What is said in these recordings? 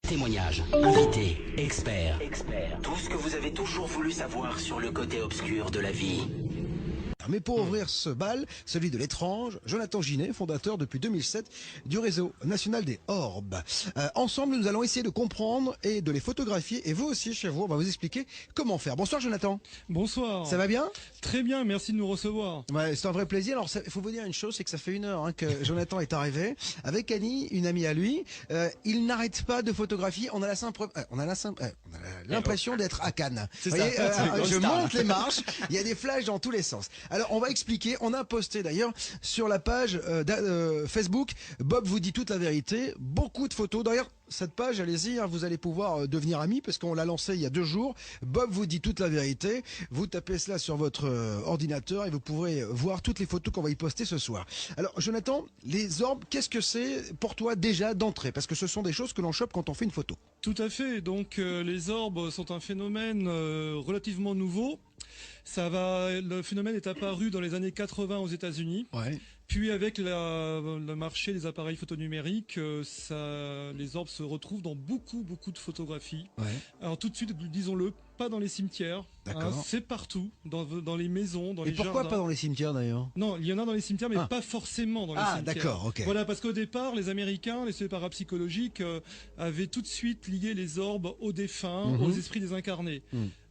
Témoignages, invités, experts. Tout ce que vous avez toujours voulu savoir sur le côté obscur de la vie. Mais pour ouvrir ce bal, celui de l'étrange, Jonathan Ginet, fondateur depuis 2007 du réseau national des orbes. Ensemble, nous allons essayer de comprendre et de les photographier. Et vous aussi, chez vous, on va vous expliquer comment faire. Bonsoir Jonathan. Bonsoir. Ça va bien? Très bien, merci de nous recevoir. Ouais, c'est un vrai plaisir. Alors, il faut vous dire une chose, c'est que ça fait 1 heure que Jonathan est arrivé avec Annie, une amie à lui. Il n'arrête pas de photographier. On a l'impression d'être à Cannes. Vous voyez, je monte les marches. Il y a des flashs dans tous les sens. Alors, on va expliquer. On a posté d'ailleurs sur la page Facebook. Bob vous dit toute la vérité. Beaucoup de photos. D'ailleurs, cette page, allez-y, vous allez pouvoir devenir amis parce qu'on l'a lancé il y a 2 jours. Bob vous dit toute la vérité. Vous tapez cela sur votre ordinateur et vous pourrez voir toutes les photos qu'on va y poster ce soir. Alors, Jonathan, les orbes, qu'est-ce que c'est pour toi déjà d'entrée? Parce que ce sont des choses que l'on chope quand on fait une photo. Tout à fait. Donc, les orbes sont un phénomène relativement nouveau. Le phénomène est apparu dans les années 80 aux États-Unis. Ouais. Puis avec le marché des appareils photonumériques, les orbes se retrouvent dans beaucoup de photographies. Ouais. Alors tout de suite, disons-le, pas dans les cimetières. C'est partout, dans les maisons, dans les jardins. Et pourquoi pas dans les cimetières d'ailleurs? Non, il y en a dans les cimetières, mais pas forcément dans les cimetières. Ah, d'accord, ok. Voilà, parce qu'au départ, les Américains, les parapsychologiques, avaient tout de suite lié les orbes aux défunts, aux esprits désincarnés.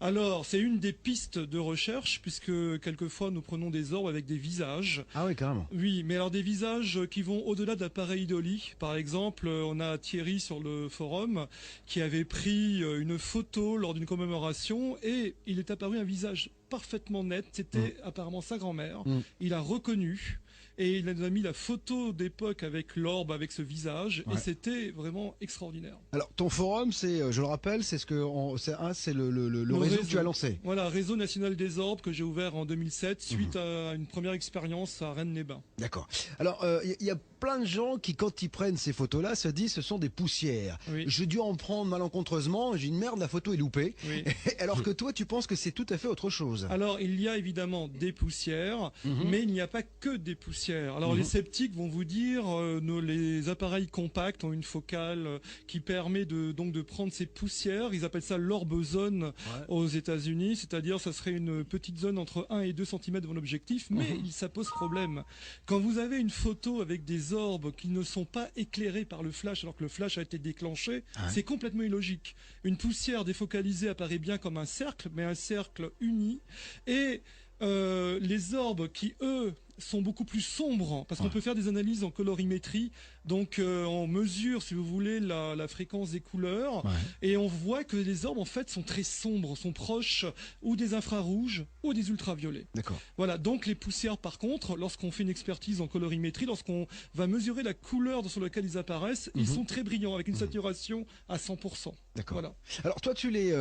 Alors, c'est une des pistes de recherche, puisque quelquefois nous prenons des orbes avec des visages. Ah oui, carrément. Oui, mais alors des visages qui vont au-delà de la pareidolie. Par exemple, on a Thierry sur le forum qui avait pris une photo lors d'une commémoration et il est apparu un visage parfaitement net. C'était apparemment sa grand-mère. Il a reconnu. Et il a mis la photo d'époque avec l'orbe, avec ce visage, et c'était vraiment extraordinaire. Alors, ton forum, c'est, je le rappelle, c'est le réseau que tu as lancé. Voilà, Réseau National des Orbes que j'ai ouvert en 2007 suite à une première expérience à Rennes-les-Bains. D'accord. Alors, il y a plein de gens qui, quand ils prennent ces photos-là, se disent ce sont des poussières. Oui. J'ai dû en prendre malencontreusement, j'ai une merde, la photo est loupée. Oui. Alors que toi, tu penses que c'est tout à fait autre chose. Alors, il y a évidemment des poussières, mais il n'y a pas que des poussières. Alors les sceptiques vont vous dire les appareils compacts ont une focale qui permet de prendre ces poussières. Ils appellent ça l'orbe zone aux États-Unis, c'est-à-dire ça serait une petite zone entre 1 et 2 cm devant l'objectif, mais ça pose problème. Quand vous avez une photo avec des orbes qui ne sont pas éclairés par le flash alors que le flash a été déclenché, c'est complètement illogique. Une poussière défocalisée apparaît bien comme un cercle, mais un cercle uni, et les orbes qui, eux, sont beaucoup plus sombres, parce qu'on peut faire des analyses en colorimétrie, donc on mesure, si vous voulez, la fréquence des couleurs, et on voit que les orbes, en fait, sont très sombres, sont proches ou des infrarouges ou des ultraviolets. D'accord. Voilà, donc les poussières, par contre, lorsqu'on fait une expertise en colorimétrie, lorsqu'on va mesurer la couleur sur laquelle ils apparaissent, ils sont très brillants, avec une saturation à 100%. D'accord. Voilà. Alors toi, tu les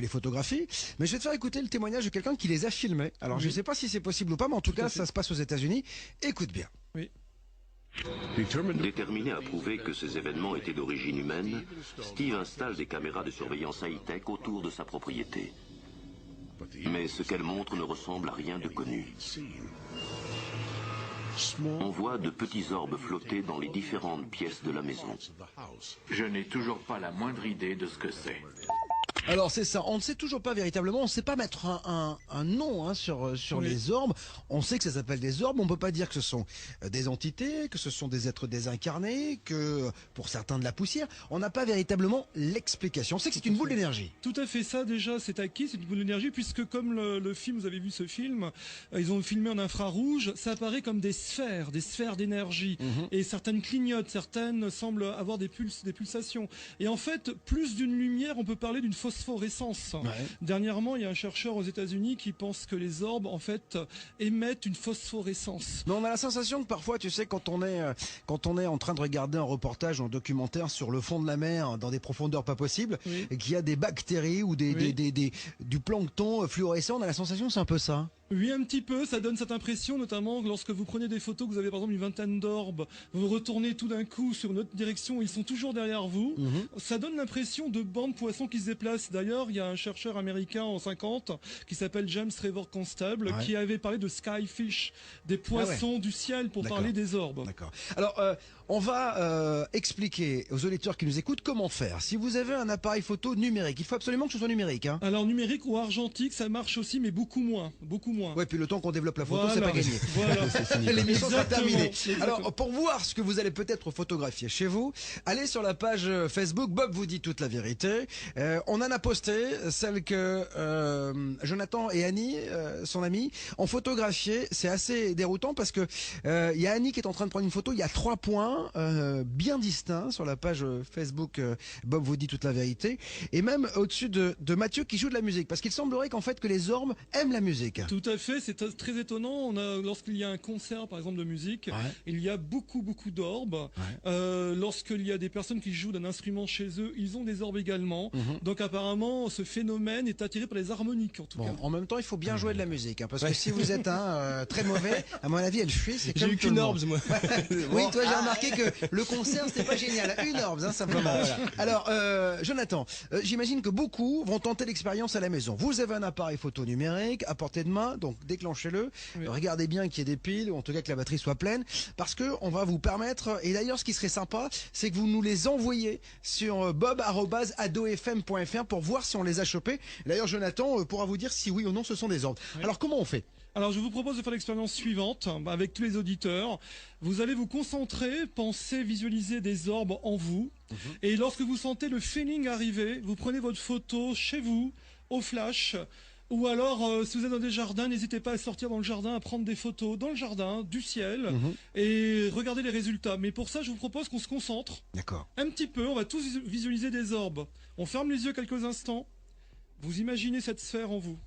photographies, mais je vais te faire écouter le témoignage de quelqu'un qui les a filmés. Alors je ne sais pas si c'est possible ou pas, mais en tout cas, ça se passe aux États-Unis. Écoute bien. Oui. Déterminé à prouver que ces événements étaient d'origine humaine, Steve installe des caméras de surveillance high-tech autour de sa propriété. Mais ce qu'elles montrent ne ressemble à rien de connu. On voit de petits orbes flotter dans les différentes pièces de la maison. Je n'ai toujours pas la moindre idée de ce que c'est. Alors c'est ça, on ne sait toujours pas véritablement, on ne sait pas mettre un nom sur les orbes. On sait que ça s'appelle des orbes, on ne peut pas dire que ce sont des entités, que ce sont des êtres désincarnés, que pour certains de la poussière. On n'a pas véritablement l'explication. On sait que c'est une boule d'énergie. Tout à fait, ça déjà c'est acquis, c'est une boule d'énergie, puisque comme le film, vous avez vu ce film, ils ont filmé en infrarouge, ça apparaît comme des sphères d'énergie. Et certaines clignotent, certaines semblent avoir des pulsations. Et en fait, plus d'une lumière, on peut parler d'une phosphorescence. Dernièrement, il y a un chercheur aux États-Unis qui pense que les orbes, en fait, émettent une phosphorescence. Mais on a la sensation que parfois, tu sais, quand on est en train de regarder un reportage ou un documentaire sur le fond de la mer, dans des profondeurs pas possibles, et qu'il y a des bactéries ou du plancton fluorescent, on a la sensation que c'est un peu ça. Oui, un petit peu, ça donne cette impression, notamment lorsque vous prenez des photos, que vous avez par exemple une vingtaine d'orbes, vous retournez tout d'un coup sur une autre direction, ils sont toujours derrière vous. Ça donne l'impression de bandes de poissons qui se déplacent. D'ailleurs, il y a un chercheur américain en 50 qui s'appelle James Trevor Constable qui avait parlé de skyfish, des poissons du ciel pour parler des orbes. D'accord. Alors, On va expliquer aux auditeurs qui nous écoutent comment faire. Si vous avez un appareil photo numérique, il faut absolument que ce soit numérique. Hein. Alors numérique ou argentique, ça marche aussi, mais beaucoup moins. Ouais, puis le temps qu'on développe la photo, c'est voilà. pas gagné. Voilà. L'émission sera terminée. Exactement. Alors, pour voir ce que vous allez peut-être photographier chez vous, allez sur la page Facebook. Bob vous dit toute la vérité. On en a posté celle que Jonathan et Annie, son ami, ont photographié. C'est assez déroutant parce que il y a Annie qui est en train de prendre une photo. Il y a 3 points bien distincts sur la page Facebook. Bob vous dit toute la vérité. Et même au-dessus de Mathieu qui joue de la musique, parce qu'il semblerait qu'en fait que les orbes aiment la musique. Tout à fait, c'est très étonnant. Lorsqu'il y a un concert, par exemple, de musique, il y a beaucoup d'orbes. Lorsqu'il y a des personnes qui jouent d'un instrument chez eux, ils ont des orbes également. Donc apparemment, ce phénomène est attiré par les harmoniques, en tout cas. En même temps, il faut bien jouer de la musique, hein, parce que si vous êtes très mauvais, à mon avis, elle fuit. C'est J'ai eu qu'une orbes, moi. Oui, toi, j'ai remarqué que le concert, c'était pas génial. Une orbes, hein, simplement. Voilà. Alors, Jonathan, j'imagine que beaucoup vont tenter l'expérience à la maison. Vous avez un appareil photo numérique à portée de main, donc déclenchez-le. Oui. Regardez bien qu'il y ait des piles, ou en tout cas que la batterie soit pleine, parce que on va vous permettre. Et d'ailleurs, ce qui serait sympa, c'est que vous nous les envoyez sur bob@adofm.fr pour voir si on les a chopés. D'ailleurs, Jonathan pourra vous dire si oui ou non ce sont des orbes. Oui. Alors, comment on fait? Alors je vous propose de faire l'expérience suivante avec tous les auditeurs. Vous allez vous concentrer, penser, visualiser des orbes en vous. Et lorsque vous sentez le feeling arriver, vous prenez votre photo chez vous, au flash. Ou alors, si vous êtes dans des jardins, n'hésitez pas à sortir dans le jardin, à prendre des photos dans le jardin, du ciel, et regarder les résultats. Mais pour ça, je vous propose qu'on se concentre. D'accord. Un petit peu, on va tous visualiser des orbes. On ferme les yeux quelques instants. Vous imaginez cette sphère en vous.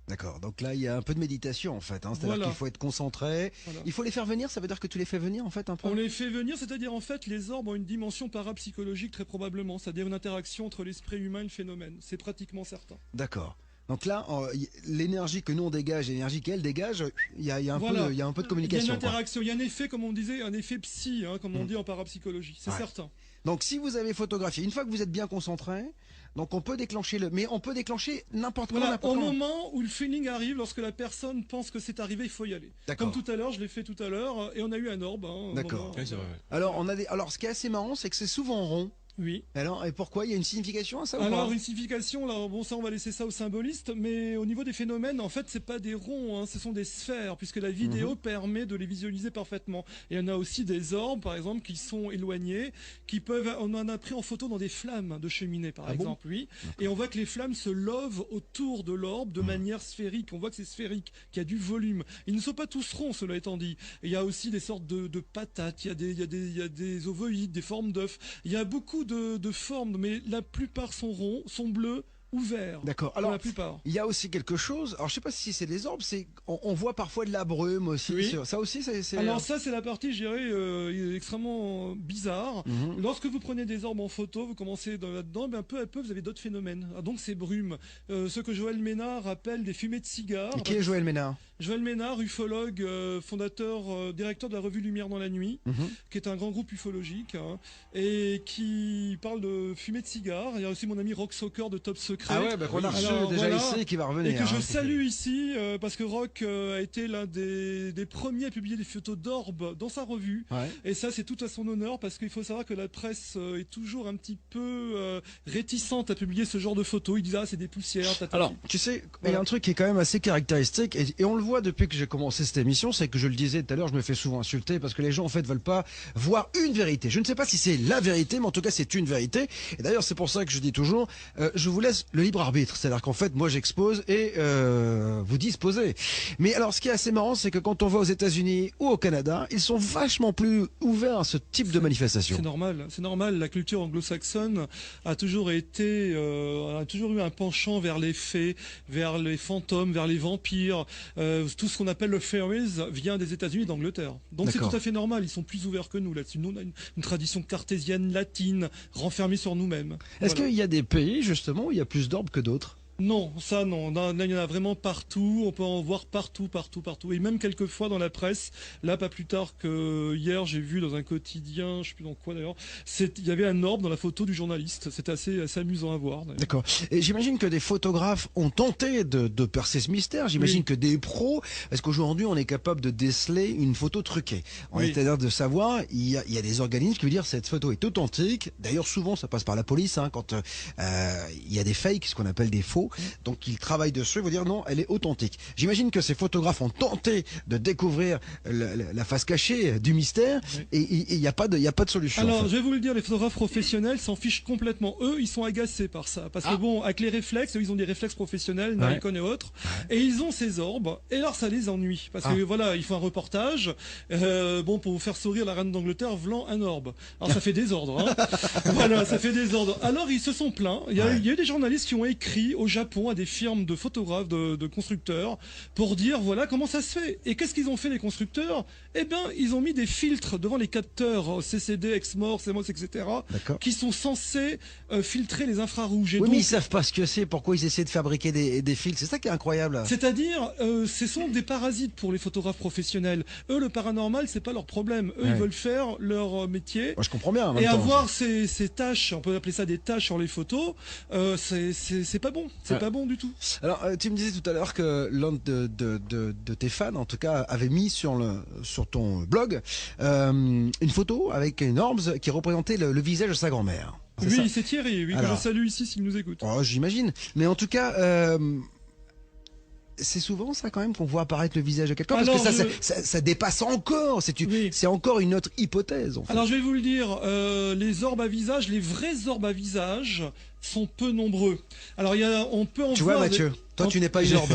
D'accord, donc là il y a un peu de méditation en fait, hein. C'est-à-dire Voilà. qu'il faut être concentré, Voilà. il faut les faire venir, ça veut dire que tu les fais venir en fait un peu. On les fait venir, c'est-à-dire en fait les orbes ont une dimension parapsychologique très probablement, c'est-à-dire une interaction entre l'esprit humain et le phénomène, c'est pratiquement certain. D'accord. Donc là, l'énergie que nous on dégage, l'énergie qu'elle dégage, il y a un Voilà. peu, il y a un peu de Il y a communication. une interaction, il y a un effet, comme on disait, un effet psy, hein, comme on dit en parapsychologie, c'est Ouais. certain. Donc si vous avez photographié, une fois que vous êtes bien concentré, donc on peut déclencher mais on peut déclencher n'importe quand, Voilà, n'importe au quand. moment où le feeling arrive, lorsque la personne pense que c'est arrivé, il faut y aller. D'accord. Comme tout à l'heure, je l'ai fait tout à l'heure, et on a eu un orbe. Hein, au D'accord. moment- Ouais, c'est vrai. Alors ce qui est assez marrant, c'est que c'est souvent rond. Oui. Alors, et pourquoi? Il y a une signification à ça ou Alors pas? une signification, là, bon ça on va laisser ça aux symbolistes, mais au niveau des phénomènes, en fait c'est pas des ronds, hein, ce sont des sphères, puisque la vidéo permet de les visualiser parfaitement. Et on a aussi des orbes, par exemple, qui sont éloignés, on en a pris en photo dans des flammes de cheminée, par exemple, oui. Et on voit que les flammes se lovent autour de l'orbe de manière sphérique. On voit que c'est sphérique, qu'il y a du volume. Ils ne sont pas tous ronds, cela étant dit. Et il y a aussi des sortes de patates, il y a des ovoïdes, des formes d'œufs. Il y a beaucoup de formes, mais la plupart sont ronds, sont bleus ou verts. D'accord. Pour Alors, la plupart. il y a aussi quelque chose. Alors, je sais pas si c'est des orbes. On voit parfois de la brume aussi. Oui. Ça aussi, c'est. Alors ça c'est la partie, je dirais, extrêmement bizarre. Lorsque vous prenez des orbes en photo, vous commencez là-dedans, ben, peu à peu vous avez d'autres phénomènes. Ah, donc ces brumes, ce que Joël Ménard appelle des fumées de cigares. Qui est Joël Ménard? Joël Ménard, ufologue, fondateur, directeur de la revue Lumière dans la nuit, qui est un grand groupe ufologique, hein, et qui parle de fumée de cigares. Il y a aussi mon ami Rock Soccer de Top Secret. Ah ouais, qu'on a reçu déjà ici et qui va revenir. Et que je hein. salue ici, parce que Rock a été l'un des premiers à publier des photos d'orbes dans sa revue. Ouais. Et ça, c'est tout à son honneur, parce qu'il faut savoir que la presse est toujours un petit peu réticente à publier ce genre de photos. Ils disent, ah, c'est des poussières. Tatati. Alors, tu sais, il y a un truc qui est quand même assez caractéristique, et on le voit depuis que j'ai commencé cette émission, c'est que je le disais tout à l'heure, je me fais souvent insulter parce que les gens en fait veulent pas voir une vérité. Je ne sais pas si c'est la vérité, mais en tout cas c'est une vérité. Et d'ailleurs c'est pour ça que je dis toujours, je vous laisse le libre arbitre. C'est-à-dire qu'en fait moi j'expose et vous disposez. Mais alors ce qui est assez marrant, c'est que quand on va aux États-Unis ou au Canada, ils sont vachement plus ouverts à ce type de manifestation. C'est normal. La culture anglo-saxonne a toujours été, a toujours eu un penchant vers les fées, vers les fantômes, vers les vampires. Tout ce qu'on appelle le fairies vient des États-Unis et d'Angleterre. Donc c'est D'accord. tout à fait normal. Ils sont plus ouverts que nous là-dessus. Nous, on a une tradition cartésienne, latine, renfermée sur nous-mêmes. Est-ce Voilà. qu'il y a des pays justement où il y a plus d'orbes que d'autres? Non, ça non. Là, il y en a vraiment partout. On peut en voir partout. Et même quelquefois dans la presse. Là, pas plus tard que hier, j'ai vu dans un quotidien, je sais plus dans quoi d'ailleurs, il y avait un orbe dans la photo du journaliste. C'était assez amusant à voir. D'accord. Et j'imagine que des photographes ont tenté de percer ce mystère. J'imagine que des pros, parce qu'aujourd'hui, on est capable de déceler une photo truquée. C'est-à-dire de savoir, il y a des organismes qui veulent dire cette photo est authentique. D'ailleurs, souvent, ça passe par la police, quand il y a des fakes, ce qu'on appelle des faux. Donc ils travaillent dessus, ils vont dire non, elle est authentique. J'imagine que ces photographes ont tenté de découvrir la face cachée du mystère, et il n'y a pas de solution. Alors, je vais vous le dire, les photographes professionnels s'en fichent complètement. Eux, ils sont agacés par ça. Parce que bon, avec les réflexes, eux, ils ont des réflexes professionnels, Nikon et autres, et ils ont ces orbes, et alors ça les ennuie. Parce que voilà, il faut un reportage, pour vous faire sourire la reine d'Angleterre, v'lan un orbe. Alors ça fait désordre, Voilà, ça fait désordre. Alors ils se sont plaints. Il y a eu des journalistes qui ont écrit au Japon à des firmes de photographes, de constructeurs, pour dire voilà comment ça se fait. Et qu'est-ce qu'ils ont fait les constructeurs? Eh bien, ils ont mis des filtres devant les capteurs CCD, Exmor, CMOS, etc., qui sont censés filtrer les infrarouges. Et oui, donc, mais ils savent pas ce que c'est. Pourquoi ils essaient de fabriquer des filtres? C'est ça qui est incroyable. C'est-à-dire, ce sont des parasites pour les photographes professionnels. Eux, le paranormal, c'est pas leur problème. Eux, ils veulent faire leur métier. Moi, je comprends bien. Et avoir ces taches, on peut appeler ça des taches sur les photos, c'est pas bon. C'est pas bon du tout. Alors, tu me disais tout à l'heure que l'un de tes fans, en tout cas, avait mis sur ton blog une photo avec une orbs qui représentait le visage de sa grand-mère. Oui, c'est Thierry, que je salue ici s'il nous écoute. Oh, j'imagine. Mais en tout cas, c'est souvent ça quand même qu'on voit apparaître le visage de quelqu'un, parce que ça dépasse encore. C'est encore une autre hypothèse. En fait. Alors je vais vous le dire, les orbes à visage, les vrais orbes à visage sont peu nombreux. Alors on peut en voir. Tu vois, Mathieu, toi tu n'es pas une orbe.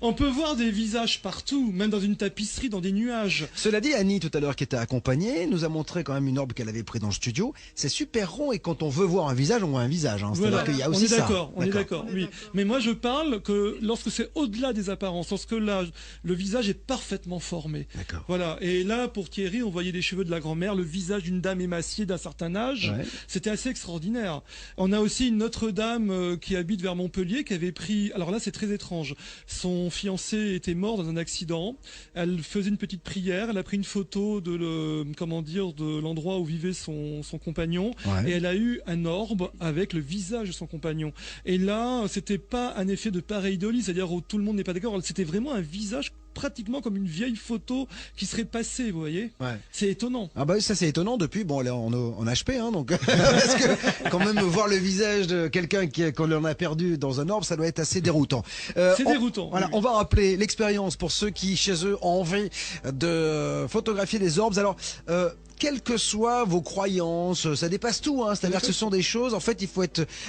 On peut voir des visages partout, même dans une tapisserie, dans des nuages. Cela dit, Annie tout à l'heure qui était accompagnée nous a montré quand même une orbe qu'elle avait pris dans le studio. C'est super rond, et quand on veut voir un visage, on voit un visage. C'est-à-dire qu'il y a aussi ça. On est d'accord. Oui. Mais moi je parle que lorsque c'est au-delà des apparences, lorsque là le visage est parfaitement formé. Voilà. Et là pour Thierry, on voyait les cheveux de la grand-mère, le visage d'une dame émaciée d'un certain âge. C'était assez extraordinaire. On a aussi une autre dame qui habite vers Montpellier, qui avait pris, alors là c'est très étrange, son fiancé était mort dans un accident, elle faisait une petite prière, elle a pris une photo de l'endroit où vivait son compagnon, et elle a eu un orbe avec le visage de son compagnon. Et là, c'était pas un effet de pareidolie, c'est-à-dire où tout le monde n'est pas d'accord, c'était vraiment un visage pratiquement comme une vieille photo qui serait passée, vous voyez. C'est étonnant. Ah bah ça c'est étonnant depuis, bon elle est en HP, donc parce que quand même voir le visage de quelqu'un qu'on en a perdu dans un orbe, ça doit être assez déroutant. C'est déroutant. Voilà, on va rappeler l'expérience pour ceux qui chez eux ont envie de photographier des orbes. Alors quelles que soient vos croyances, ça dépasse tout, c'est-à-dire que ce sont des choses, en fait, il faut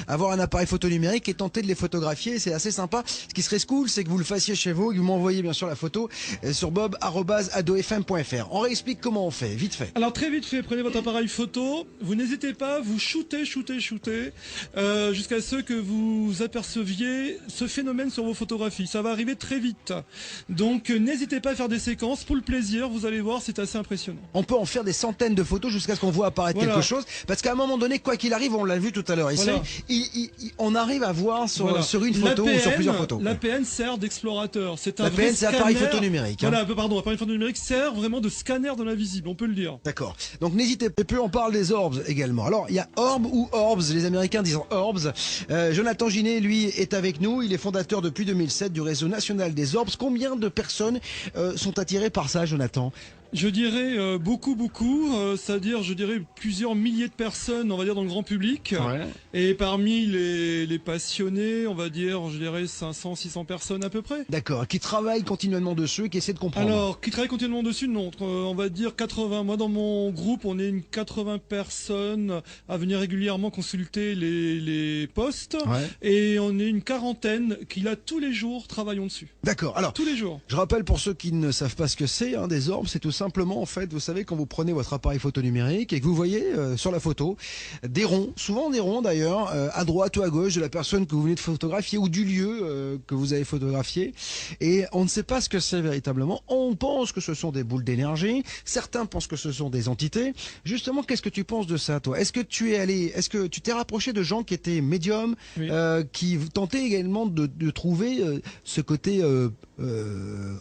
avoir un appareil photo numérique et tenter de les photographier, c'est assez sympa. Ce qui serait cool, c'est que vous le fassiez chez vous, que vous m'envoyez bien sûr la photo sur bob@adofm.fr. On réexplique comment on fait, vite fait. Alors très vite fait, prenez votre appareil photo, vous n'hésitez pas, vous shootez, jusqu'à ce que vous aperceviez ce phénomène sur vos photographies. Ça va arriver très vite. Donc n'hésitez pas à faire des séquences pour le plaisir, vous allez voir, c'est assez impressionnant. On peut en faire des centaines de photos jusqu'à ce qu'on voit apparaître quelque chose, parce qu'à un moment donné, quoi qu'il arrive, on l'a vu tout à l'heure ici, on arrive à voir sur une photo ou sur plusieurs photos. L'APN sert d'explorateur, c'est un L'APN, c'est appareil photo numérique. Voilà, appareil photo numérique sert vraiment de scanner de l'invisible, on peut le dire. D'accord. Donc n'hésitez pas, et puis on parle des orbs également. Alors il y a orb ou orbs, les Américains disent orbs. Jonathan Ginet, lui, est avec nous, il est fondateur depuis 2007 du réseau national des orbs. Combien de personnes sont attirées par ça, Jonathan ? Je dirais beaucoup, c'est-à-dire je dirais plusieurs milliers de personnes, on va dire dans le grand public. Et parmi les passionnés, on va dire, je dirais 500, 600 personnes à peu près. D'accord, qui travaillent continuellement dessus, qui essaient de comprendre. Alors, qui travaillent continuellement dessus, non, on va dire 80. Moi, dans mon groupe, on est une 80 personnes à venir régulièrement consulter les posts. Et on est une quarantaine qui, là, tous les jours, travaillons dessus. D'accord, alors. Tous les jours. Je rappelle pour ceux qui ne savent pas ce que c'est, des orbes, c'est tout ça. simplement, en fait, vous savez, quand vous prenez votre appareil photo numérique et que vous voyez sur la photo des ronds, souvent des ronds d'ailleurs, à droite ou à gauche de la personne que vous venez de photographier ou du lieu que vous avez photographié. Et on ne sait pas ce que c'est véritablement. On pense que ce sont des boules d'énergie. Certains pensent que ce sont des entités. Justement, qu'est-ce que tu penses de ça, toi? Est-ce que tu t'es rapproché de gens qui étaient médiums, oui, qui tentaient également de trouver ce côté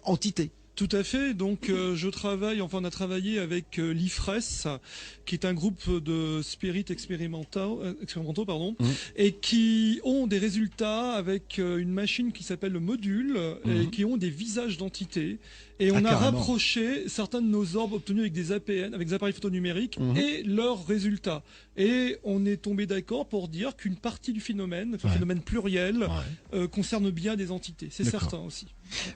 entité? Tout à fait. Donc, on a travaillé avec l'IFRES, qui est un groupe de spirit expérimentaux, et qui ont des résultats avec une machine qui s'appelle le module, et qui ont des visages d'entités. Et on a rapproché certains de nos orbes obtenus avec des APN, avec des appareils photo numériques, et leurs résultats. Et on est tombé d'accord pour dire qu'une partie du phénomène, un phénomène pluriel, concerne bien des entités. C'est certain aussi.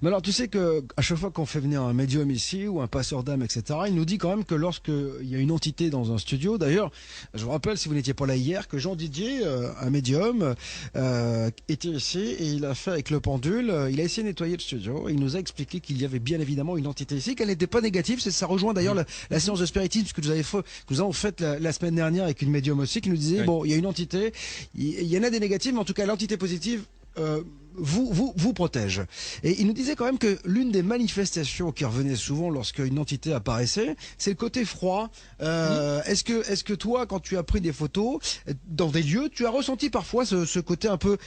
Mais alors, tu sais que à chaque fois qu'on fait venir un médium ici ou un passeur d'âme, etc., il nous dit quand même que lorsqu'il y a une entité dans un studio, d'ailleurs, je vous rappelle, si vous n'étiez pas là hier, que Jean Didier, un médium, était ici et il a fait avec le pendule, il a essayé de nettoyer le studio et il nous a expliqué qu'il y avait bien évidemment une entité ici, qu'elle n'était pas négative. Ça rejoint d'ailleurs la séance de spiritisme que nous avons faite la semaine dernière avec une médium aussi qui nous disait, bon, il y a une entité, il y en a des négatives, mais en tout cas l'entité positive vous protège. Et il nous disait quand même que l'une des manifestations qui revenait souvent lorsqu'une entité apparaissait, c'est le côté froid. Est-ce que toi, quand tu as pris des photos dans des lieux, tu as ressenti parfois ce côté un peu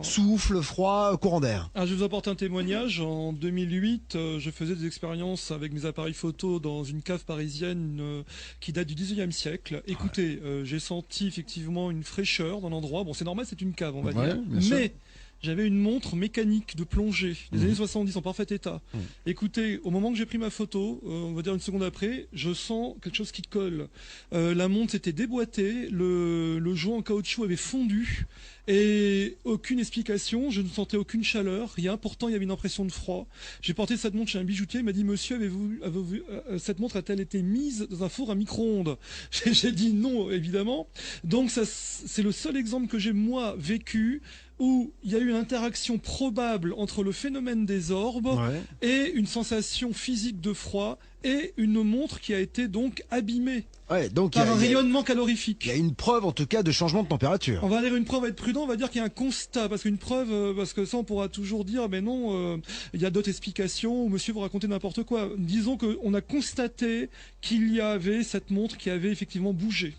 souffle, froid, courant d'air? Je vous apporte un témoignage. En 2008, je faisais des expériences avec mes appareils photo dans une cave parisienne qui date du 19e siècle. Écoutez, j'ai senti effectivement une fraîcheur dans l'endroit. Bon, c'est normal, c'est une cave, on va dire. Mais j'avais une montre mécanique de plongée des années 70 en parfait état. Écoutez, au moment que j'ai pris ma photo, on va dire une seconde après, je sens quelque chose qui colle. La montre s'était déboîtée, le joint en caoutchouc avait fondu et aucune explication, je ne sentais aucune chaleur, rien. Pourtant, il y avait une impression de froid. J'ai porté cette montre chez un bijoutier, il m'a dit, monsieur, avez-vous vu, cette montre a-t-elle été mise dans un four à micro-ondes? J'ai dit non, évidemment. Donc, c'est le seul exemple que j'ai, moi, vécu, où il y a eu une interaction probable entre le phénomène des orbes et une sensation physique de froid et une montre qui a été donc abîmée donc par un rayonnement calorifique. Il y a une preuve en tout cas de changement de température. On va dire une preuve, être prudent, on va dire qu'il y a un constat, parce qu'une preuve, parce que ça on pourra toujours dire, mais non, il y a d'autres explications, ou monsieur vous racontez n'importe quoi. Disons qu'on a constaté qu'il y avait cette montre qui avait effectivement bougé,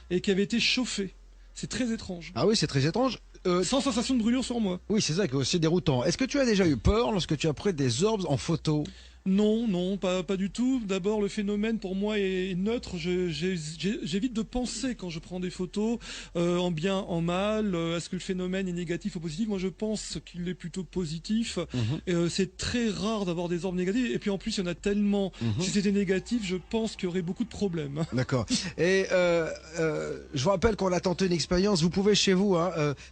et qui avait été chauffée. C'est très étrange. Ah oui, c'est très étrange. Sans sensation de brûlure sur moi. Oui, c'est ça qui est aussi déroutant. Est-ce que tu as déjà eu peur lorsque tu as pris des orbes en photo? Non, pas du tout. D'abord, le phénomène pour moi est neutre. J'évite de penser quand je prends des photos en bien, en mal. Est-ce que le phénomène est négatif ou positif? Moi, je pense qu'il est plutôt positif. C'est très rare d'avoir des orbes négatifs. Et puis en plus, il y en a tellement. Si c'était négatif, je pense qu'il y aurait beaucoup de problèmes. D'accord. Et je vous rappelle qu'on a tenté une expérience. Vous pouvez chez vous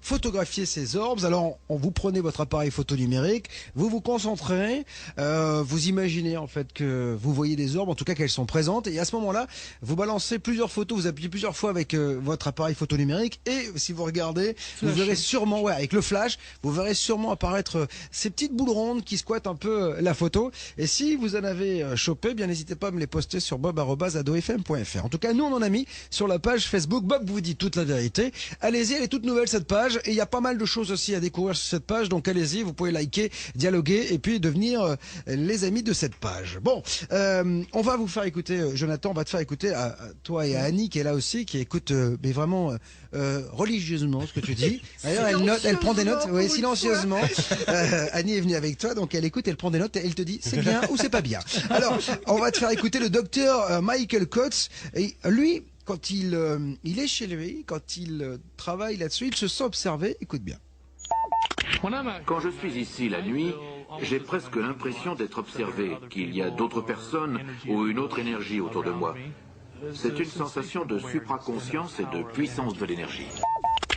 photographier ces orbes. Alors, vous prenez votre appareil photo numérique, vous vous concentrez, vous imaginez en fait que vous voyez des orbes, en tout cas qu'elles sont présentes, et à ce moment-là, vous balancez plusieurs photos, vous appuyez plusieurs fois avec votre appareil photo numérique, et si vous regardez, vous verrez sûrement, avec le flash, vous verrez sûrement apparaître ces petites boules rondes qui squattent un peu la photo. Et si vous en avez chopé, bien n'hésitez pas à me les poster sur bob@adofm.fr. En tout cas, nous on en a mis sur la page Facebook. Bob vous dit toute la vérité. Allez-y, elle est toute nouvelle cette page, et il y a pas mal de choses aussi à découvrir sur cette page, donc allez-y, vous pouvez liker, dialoguer, et puis devenir les amis de cette page. Bon, on va vous faire écouter, Jonathan, on va te faire écouter à toi et à Annie qui est là aussi, qui écoute mais vraiment religieusement ce que tu dis. D'ailleurs, elle prend des notes, silencieusement. Annie est venue avec toi, donc elle écoute, elle prend des notes, et elle te dit c'est bien ou c'est pas bien. Alors, on va te faire écouter le docteur Michael Coates, et lui, quand il est chez lui, quand il travaille là-dessus, il se sent observé. Écoute bien. Quand je suis ici la nuit, j'ai presque l'impression d'être observé, qu'il y a d'autres personnes ou une autre énergie autour de moi. C'est une sensation de supraconscience et de puissance de l'énergie.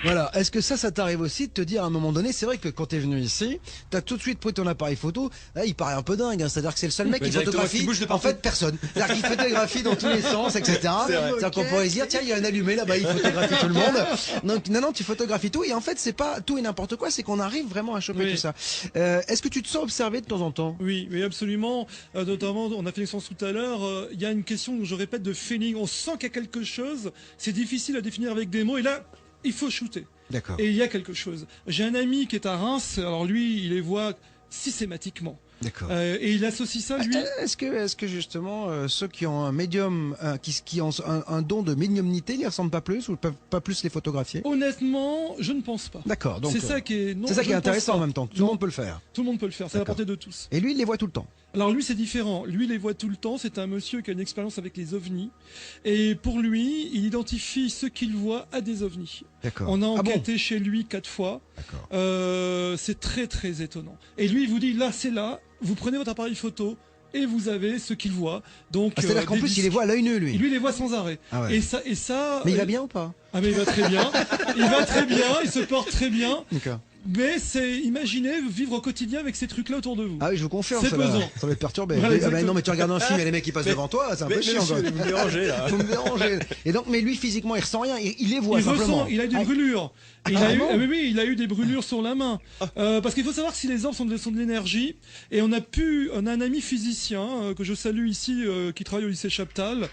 Voilà. Est-ce que ça t'arrive aussi de te dire à un moment donné, c'est vrai que quand t'es venu ici, t'as tout de suite pris ton appareil photo. Là, il paraît un peu dingue. Hein. C'est-à-dire que c'est le seul mec qui photographie. En fait, personne. C'est-à-dire qu'il photographie dans tous les sens, etc. C'est-à-dire qu'on pourrait se dire, tiens, il y a un allumé là-bas, il photographie tout le monde. Donc, non, tu photographies tout. Et en fait, c'est pas tout et n'importe quoi. C'est qu'on arrive vraiment à choper tout ça. Est-ce que tu te sens observé de temps en temps? Oui, absolument. Notamment, on a fait l'expérience tout à l'heure. Il y a une question, je répète, de feeling. On sent qu'il y a quelque chose. C'est difficile à définir avec des mots. Et là, il faut shooter. D'accord. Et il y a quelque chose. J'ai un ami qui est à Reims. Alors lui, il les voit systématiquement. D'accord. Et il associe ça, lui. Est-ce que justement ceux qui ont un médium, qui ont un don de médiumnité, n'y ressemblent pas plus ou peuvent pas plus les photographier? Honnêtement, je ne pense pas. D'accord. Donc c'est ça qui est. C'est ça qui est intéressant en même temps. Tout le monde peut le faire. Tout le monde peut le faire. C'est à la portée de tous. Et lui, il les voit tout le temps. Alors lui, c'est différent. Lui, il les voit tout le temps. C'est un monsieur qui a une expérience avec les ovnis. Et pour lui, il identifie ce qu'il voit à des ovnis. D'accord. On a enquêté chez lui 4 fois. D'accord. C'est très très étonnant. Et lui, il vous dit, là, c'est là. Vous prenez votre appareil photo et vous avez ce qu'il voit. Donc, c'est-à-dire qu'en plus, il les voit à l'œil nu, lui. Lui, il les voit sans arrêt. Ah ouais. Et ça. Mais il va bien ou pas? Ah, mais il va très bien. Il va très bien. Il se porte très bien. D'accord. Mais imaginez vivre au quotidien avec ces trucs-là autour de vous. Ah oui, je vous confirme. C'est pesant. Ça va être perturbé. Voilà, non, mais tu regardes un film et les mecs qui passent devant toi, c'est un peu chiant. Vous me dérangez là. Vous me dérangez. Et donc, mais lui, physiquement, il ressent rien. Il les voit il simplement. Ressent, il a eu des brûlures. Il a eu des brûlures sur la main. Parce qu'il faut savoir que si les orbes sont de l'énergie, et on a un ami physicien que je salue ici, qui travaille au lycée Chaptal,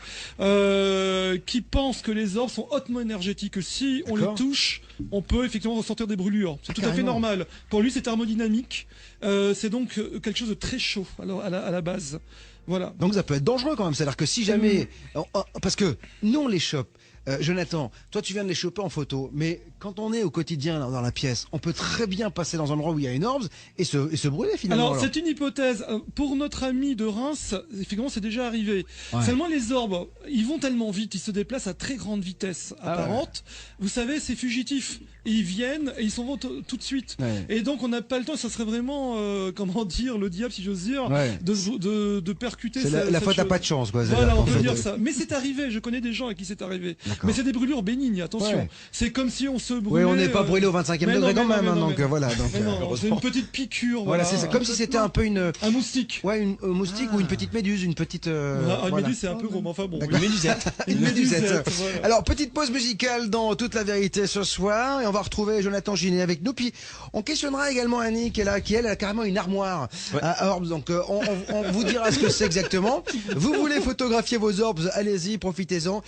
qui pense que les orbes sont hautement énergétiques. Que si on les touche, on peut effectivement ressentir des brûlures. C'est tout à fait normal. Pour lui, c'est thermodynamique. C'est donc quelque chose de très chaud à la base. Voilà. Donc ça peut être dangereux quand même. C'est-à-dire que si jamais... Parce que nous, on les chope. Jonathan, toi tu viens de les choper en photo, mais quand on est au quotidien dans la pièce, on peut très bien passer dans un endroit où il y a une orbe et se brûler finalement. Alors c'est une hypothèse. Pour notre ami de Reims, effectivement c'est déjà arrivé. Ouais. Seulement les orbes, ils vont tellement vite, ils se déplacent à très grande vitesse apparente. Vous savez, c'est fugitif. Ils viennent et ils s'en vont tout de suite. Ouais. Et donc on n'a pas le temps, ça serait vraiment, comment dire, le diable si j'ose dire, de percuter la fois t'as pas de chance quoi. Voilà, on peut dire ça. Mais c'est arrivé, je connais des gens à qui c'est arrivé. Mais c'est des brûlures bénignes, attention. Ouais. C'est comme si on se brûlait. Oui, on n'est pas brûlé au 25e degré quand même. Donc voilà. C'est une petite piqûre. Voilà, c'est ça. Comme si c'était un peu un moustique. Ouais, un moustique ou une petite méduse, une petite. Une méduse, c'est un peu gros, mais enfin bon. Une médusette. Une médusette. Alors, petite pause musicale dans Toute la vérité ce soir, et on va retrouver Jonathan Ginet avec nous. Puis on questionnera également Annie qui est là, qui elle a carrément une armoire à orbes. Donc on vous dira ce que c'est exactement. Vous voulez photographier vos orbes, allez-y, profitez-en.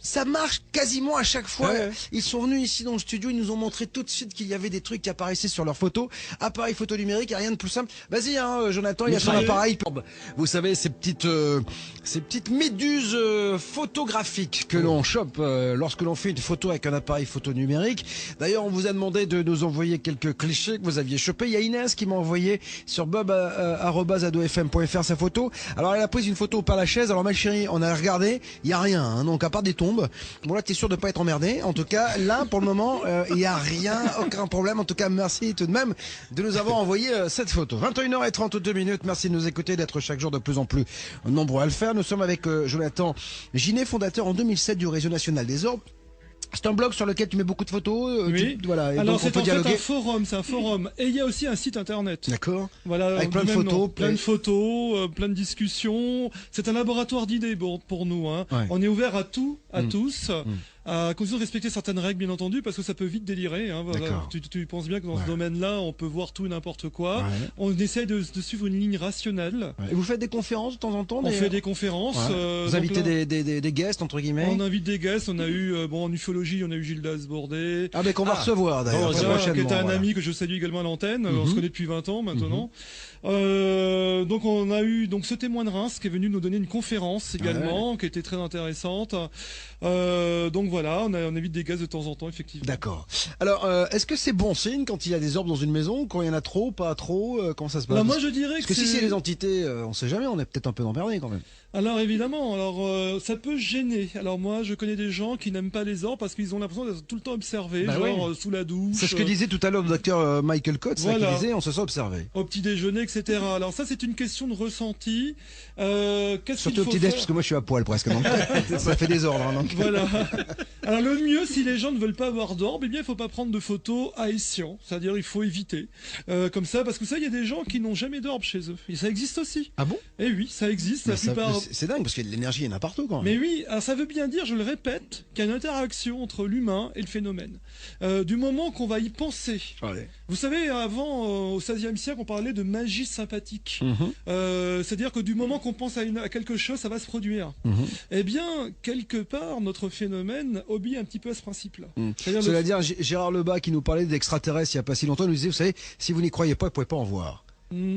Ça marche quasiment à chaque fois. Ouais. Ils sont venus ici dans le studio, ils nous ont montré tout de suite qu'il y avait des trucs qui apparaissaient sur leurs photos. Appareil photo numérique, rien de plus simple. Vas-y, Jonathan, il y a son appareil. Vous savez, ces petites méduses photographiques que l'on chope lorsque l'on fait une photo avec un appareil photo numérique. D'ailleurs, on vous a demandé de nous envoyer quelques clichés que vous aviez chopés. Il y a Inès qui m'a envoyé sur bob@adofm.fr sa photo. Alors, elle a pris une photo au Père-Lachaise. Alors, ma chérie, on a regardé, il y a rien, hein, donc à part des tombes. Bon là t'es sûr de pas être emmerdé. En tout cas là pour le moment il y a rien, aucun problème. En tout cas merci tout de même de nous avoir envoyé cette photo. 21h32. Merci de nous écouter, d'être chaque jour de plus en plus nombreux à le faire. Nous sommes avec Jonathan Ginet, fondateur en 2007 du Réseau National des Orbes. C'est un blog sur lequel tu mets beaucoup de photos. Oui. Voilà. Et alors donc c'est en fait un forum, c'est un forum. Et il y a aussi un site internet. D'accord. Voilà. Avec plein de photos. Plein de photos, plein de discussions. C'est un laboratoire d'idées pour nous. Hein. Ouais. On est ouvert à tout, à tous. À condition de respecter certaines règles, bien entendu, parce que ça peut vite délirer. Hein, voilà. Tu penses bien que dans ce domaine-là, on peut voir tout et n'importe quoi. Ouais. On essaie de suivre une ligne rationnelle. Ouais. Et vous faites des conférences de temps en temps? On fait des conférences. Vous invitez des guests, entre guillemets? On invite des guests. On a eu, en ufologie, on a eu Gildas Bordet. Ah, mais qu'on va recevoir d'ailleurs. Qui était un ami que je salue également à l'antenne. On se connaît depuis 20 ans maintenant. Donc on a eu ce témoin de Reims qui est venu nous donner une conférence également, qui était très intéressante. Donc voilà, on évite des gaz de temps en temps, effectivement. D'accord. Alors, est-ce que c'est bon signe quand il y a des orbes dans une maison, quand il y en a trop, pas trop, comment ça se passe? Moi je dirais que si c'est les entités, on sait jamais, on est peut-être un peu emmerdé quand même. Alors évidemment, ça peut gêner. Alors moi, je connais des gens qui n'aiment pas les orbes parce qu'ils ont l'impression d'être tout le temps observés, sous la douche. C'est ce que disait tout à l'heure le docteur Michael Coates, voilà. Qui disait on se sent observé. Au petit déjeuner, etc. Alors ça, c'est une question de ressenti. Surtout au petit déjeuner, parce que moi je suis à poil presque, donc ça fait des ordres. Donc. Voilà. Alors le mieux, si les gens ne veulent pas avoir d'orbes, eh bien il faut pas prendre de photos à escient, c'est-à-dire il faut éviter. Comme ça, parce que ça, il y a des gens qui n'ont jamais d'orbes chez eux. Et ça existe aussi. Ah bon? Eh oui, ça existe. La plupart. C'est dingue parce que l'énergie il y en a partout quand même. Mais oui, alors ça veut bien dire, je le répète, qu'il y a une interaction entre l'humain et le phénomène. Du moment qu'on va y penser. Allez. Vous savez, avant, au XVIe siècle, on parlait de magie sympathique. C'est-à-dire que du moment qu'on pense à quelque chose, ça va se produire. Eh bien, quelque part, notre phénomène obéit un petit peu à ce principe-là. Cela dire, Gérard Lebas qui nous parlait d'extraterrestres il n'y a pas si longtemps, nous disait, vous savez, si vous n'y croyez pas, vous ne pouvez pas en voir.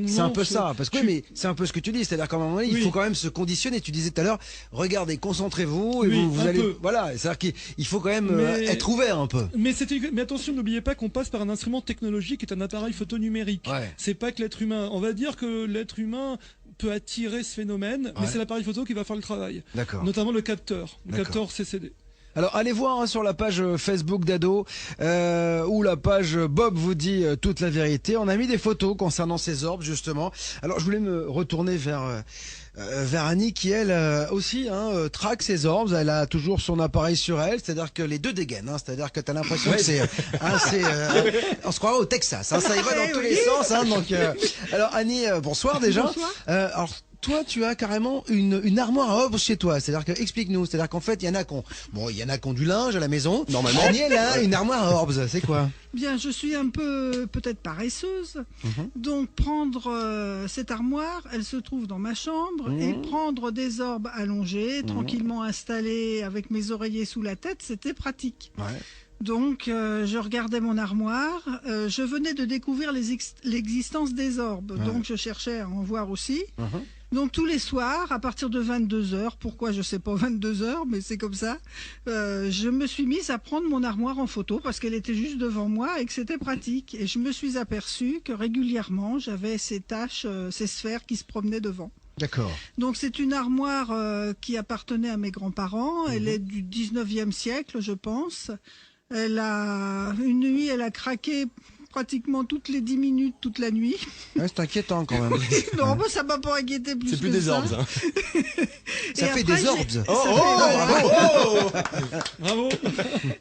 C'est un peu ça, parce que mais c'est un peu ce que tu dis, c'est-à-dire qu'à un moment donné, il faut quand même se conditionner. Tu disais tout à l'heure, regardez, concentrez-vous et vous allez, voilà, c'est-à-dire qu'il faut quand même être ouvert un peu. Mais attention, n'oubliez pas qu'on passe par un instrument technologique qui est un appareil photo numérique. C'est pas que l'être humain. On va dire que l'être humain peut attirer ce phénomène, mais c'est l'appareil photo qui va faire le travail. D'accord. Notamment le capteur CCD. Alors allez voir sur la page Facebook d'Ado ou la page Bob vous dit toute la vérité. On a mis des photos concernant ces orbes justement. Alors je voulais me retourner vers Annie qui elle aussi traque ses orbes. Elle a toujours son appareil sur elle, c'est-à-dire que les deux dégainent. C'est-à-dire que t'as l'impression que c'est on se croirait au Texas. Ça y va dans tous les sens. Donc alors Annie, bonsoir déjà. Bonsoir. Alors toi, tu as carrément une armoire à orbes chez toi. C'est-à-dire que, explique-nous. C'est-à-dire qu'en fait, il y en a qui ont du linge à la maison. Normalement. Annie, elle a une armoire à orbes. C'est quoi? Bien, je suis un peu peut-être paresseuse. Donc, prendre cette armoire, elle se trouve dans ma chambre. Et prendre des orbes allongés, tranquillement installés avec mes oreillers sous la tête, c'était pratique. Donc, je regardais mon armoire. Je venais de découvrir l'existence des orbes. Donc, je cherchais à en voir aussi. Donc tous les soirs, à partir de 22h, pourquoi je sais pas 22h, mais c'est comme ça, je me suis mise à prendre mon armoire en photo parce qu'elle était juste devant moi et que c'était pratique. Et je me suis aperçue que régulièrement, j'avais ces taches, ces sphères qui se promenaient devant. D'accord. Donc c'est une armoire qui appartenait à mes grands-parents. Elle est du 19e siècle, je pense. Une nuit, elle a craqué pratiquement toutes les 10 minutes, toute la nuit. C'est inquiétant quand même. Non, ça m'a pas inquiété plus. C'est plus des orbes. Ça fait des orbes. Bravo.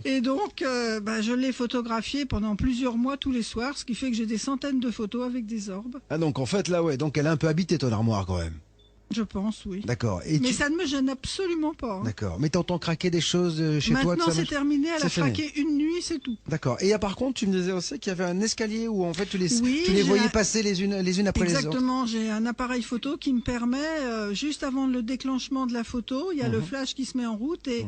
Et donc, je l'ai photographié pendant plusieurs mois tous les soirs, ce qui fait que j'ai des centaines de photos avec des orbes. Ah donc en fait là donc elle est un peu habitée ton armoire quand même. Je pense, oui. D'accord. Mais ça ne me gêne absolument pas. D'accord. Mais t'entends craquer des choses chez toi? Maintenant, c'est terminé. Elle a craqué une nuit, c'est tout. D'accord. Et par contre, tu me disais aussi qu'il y avait un escalier où en fait tu les voyais passer les unes après les autres. Exactement. J'ai un appareil photo qui me permet, juste avant le déclenchement de la photo, il y a le flash qui se met en route et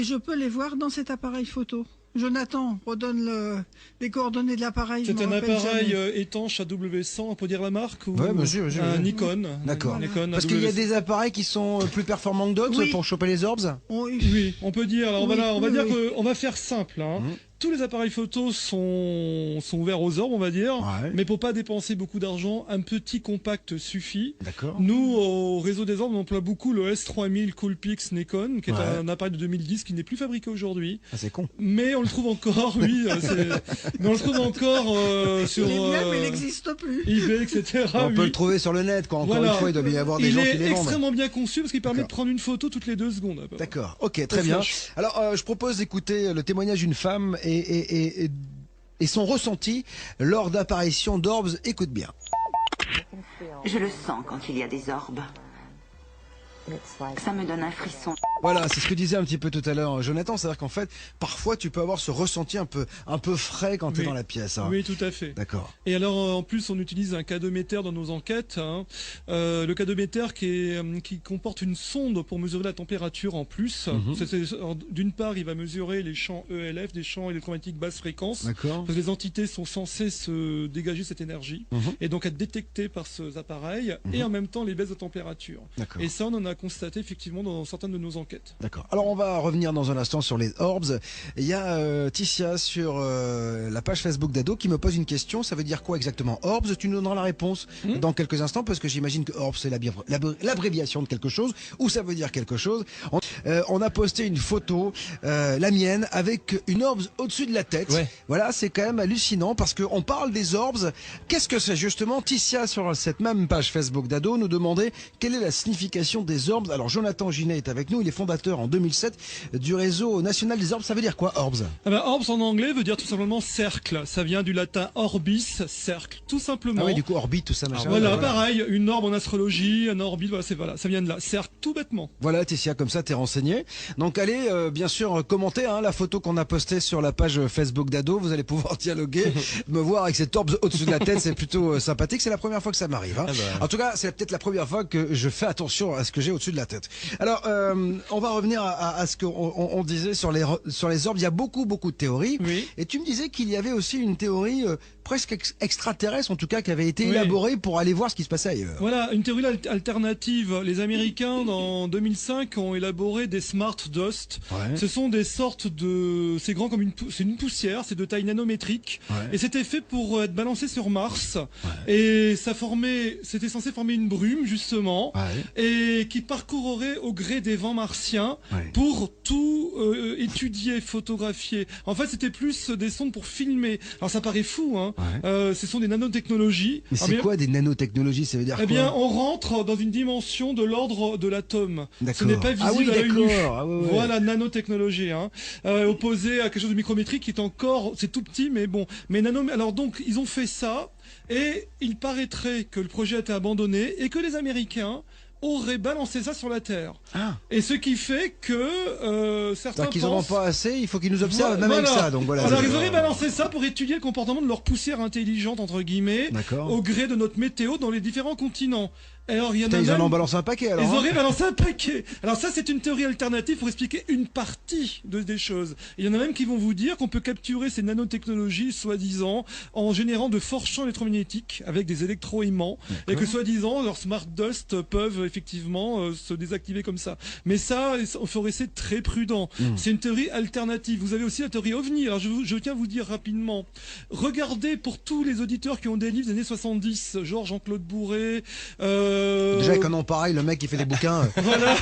je peux les voir dans cet appareil photo. Jonathan, redonne les coordonnées de l'appareil. C'est un appareil étanche à W100, on peut dire la marque ou un Nikon. D'accord. Parce qu'il y a des appareils qui sont plus performants que d'autres pour choper les orbes. Oui, on peut dire. Alors on va dire qu'on va faire simple. Tous les appareils photos sont ouverts aux orbes, on va dire, mais pour pas dépenser beaucoup d'argent, un petit compact suffit. D'accord. Nous, au réseau des orbes, on emploie beaucoup le S3000 Coolpix Nikon, qui est un appareil de 2010 qui n'est plus fabriqué aujourd'hui. Ah, c'est con. Mais on le trouve encore, mais on le trouve encore sur il est bien, mais il n'existe plus. eBay, etc. On peut le trouver sur le net, quoi. Encore une fois, il doit bien y avoir des gens qui les vendent. Il est extrêmement bien conçu parce qu'il permet de prendre une photo toutes les 2 secondes. D'accord. Ok, très bien. Alors, je propose d'écouter le témoignage d'une femme et son ressenti lors d'apparitions d'orbes. Écoute bien. Je le sens quand il y a des orbes. Ça me donne un frisson. Voilà, c'est ce que disait un petit peu tout à l'heure Jonathan, c'est-à-dire qu'en fait, parfois tu peux avoir ce ressenti un peu frais quand tu es dans la pièce. Oui, tout à fait. D'accord. Et alors, en plus, on utilise un cadomètre dans nos enquêtes. Le cadomètre qui comporte une sonde pour mesurer la température en plus. D'une part, il va mesurer les champs ELF, des champs électromagnétiques basse fréquence. D'accord. Parce que les entités sont censées se dégager cette énergie et donc être détectées par ces appareils et en même temps les baisses de température. Et ça, on en a constaté effectivement dans certaines de nos enquêtes. enquête. D'accord. Alors on va revenir dans un instant sur les orbs. Il y a Ticia sur la page Facebook d'Ado qui me pose une question. Ça veut dire quoi exactement orbs? Tu nous donneras la réponse dans quelques instants parce que j'imagine que orbs c'est l'abréviation de quelque chose ou ça veut dire quelque chose. On a posté une photo, la mienne, avec une orbs au-dessus de la tête. Ouais. Voilà, c'est quand même hallucinant parce qu'on parle des orbs. Qu'est-ce que c'est justement? Ticia sur cette même page Facebook d'Ado nous demandait quelle est la signification des orbs. Alors Jonathan Ginet est avec nous, il est fondateur en 2007 du réseau national des orbs. Ça veut dire quoi orbs? Orbs en anglais veut dire tout simplement cercle. Ça vient du latin orbis, cercle, tout simplement. Ah oui, du coup orbite, tout ça, machin. Voilà, pareil, une orbe en astrologie, un orbite, voilà, ça vient de là, cercle, tout bêtement. Voilà, Ticia, comme ça t'es renseigné. Donc allez bien sûr commenter la photo qu'on a postée sur la page Facebook d'Ado. Vous allez pouvoir dialoguer, me voir avec cette orbe au-dessus de la tête, c'est plutôt sympathique. C'est la première fois que ça m'arrive. En tout cas, c'est peut-être la première fois que je fais attention à ce que j'ai au-dessus de la tête. Alors, on va revenir à ce qu'on disait sur les orbes. Il y a beaucoup de théories. Oui. Et tu me disais qu'il y avait aussi une théorie presque extraterrestre, en tout cas, qui avait été élaborée pour aller voir ce qui se passait ailleurs. Voilà, une théorie alternative. Les Américains, en 2005, ont élaboré des smart dust. Ouais. Ce sont des sortes de... C'est grand comme c'est une poussière, c'est de taille nanométrique. Ouais. Et c'était fait pour être balancé sur Mars. Ouais. Et c'était censé former une brume, justement, et qui parcourrait au gré des vents martiens pour tout étudier, photographier. En fait, c'était plus des sondes pour filmer. Alors, ça paraît fou, hein. Ce sont des nanotechnologies. Mais c'est quoi des nanotechnologies? Ça veut dire quoi? Eh bien, on rentre dans une dimension de l'ordre de l'atome. Ce n'est pas visible à l'œil nu. Voilà, nanotechnologie, hein. Opposé à quelque chose de micrométrique qui est encore, c'est tout petit, mais bon. Mais alors donc, ils ont fait ça, et il paraîtrait que le projet a été abandonné, et que les Américains auraient balancé ça sur la Terre. Et ce qui fait que certains qu'ils n'en ont pas assez, il faut qu'ils nous observent même avec ça. Donc voilà. Alors ils auraient balancé ça pour étudier le comportement de leur poussière intelligente, entre guillemets, au gré de notre météo dans les différents continents. Alors, ils en ont balancé un paquet alors. Ils auraient balancé un paquet. Alors ça, c'est une théorie alternative pour expliquer une partie des choses. Il y en a même qui vont vous dire qu'on peut capturer ces nanotechnologies, soi-disant, en générant de forts champs électromagnétiques avec des électroaimants, et que soi-disant, leurs smart dust peuvent effectivement se désactiver comme ça. Mais ça, il faut rester très prudent. C'est une théorie alternative. Vous avez aussi la théorie OVNI. Alors je tiens à vous dire rapidement, regardez pour tous les auditeurs qui ont des livres des années 70, genre Jean-Claude Bourré, déjà qu'un nom pareil, le mec qui fait des bouquins. Voilà.